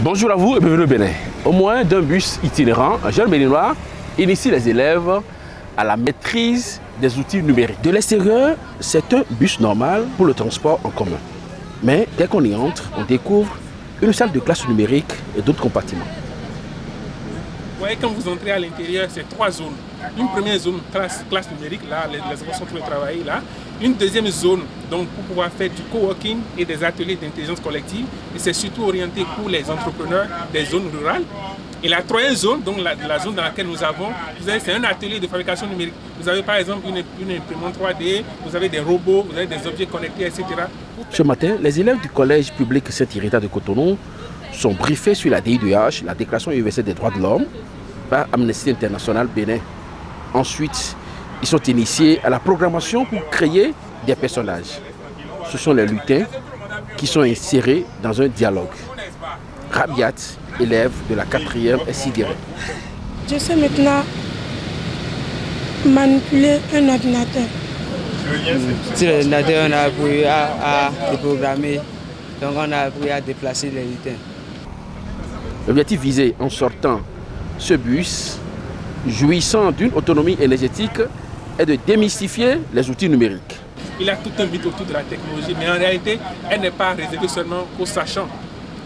Bonjour à vous et bienvenue au Bénin. Au moins d'un bus itinérant, un jeune béninois initie les élèves à la maîtrise des outils numériques. De l'extérieur, c'est un bus normal pour le transport en commun. Mais dès qu'on y entre, on découvre une salle de classe numérique et d'autres compartiments. Vous voyez, quand vous entrez à l'intérieur, c'est 3 zones. Une première zone, classe numérique, là, les enfants sont en train de travailler là. Une deuxième zone, donc pour pouvoir faire du coworking et des ateliers d'intelligence collective. Et c'est surtout orienté pour les entrepreneurs des zones rurales. Et la troisième zone, donc la zone dans laquelle nous avons, c'est un atelier de fabrication numérique. Vous avez par exemple une imprimante 3D, vous avez des robots, vous avez des objets connectés, etc. Ce matin, les élèves du collège public Saint-Irita de Cotonou sont briefés sur la DIDH, la Déclaration universelle des droits de l'homme, par Amnesty International Bénin. Ensuite, ils sont initiés à la programmation pour créer des personnages. Ce sont les lutins qui sont insérés dans un dialogue. Rabiat, élève de la 4e SIDR. Je sais maintenant manipuler un ordinateur. Sur l'ordinateur, on a appris à déprogrammer, donc on a appris à déplacer les lutins. L'objectif visé en sortant ce bus, jouissant d'une autonomie énergétique, est de démystifier les outils numériques. Il y a tout un mythe autour de la technologie, mais en réalité, elle n'est pas réservée seulement aux sachants.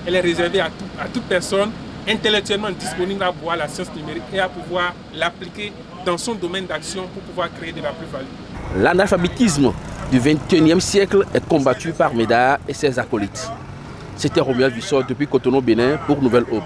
Elle est réservée à toute personne intellectuellement disponible à voir la science numérique et à pouvoir l'appliquer dans son domaine d'action pour pouvoir créer de la plus-value. L'analphabétisme du XXIe siècle est combattu par Médard et ses acolytes. C'était Romuald Vissot depuis Cotonou, Bénin pour Nouvelle Aube.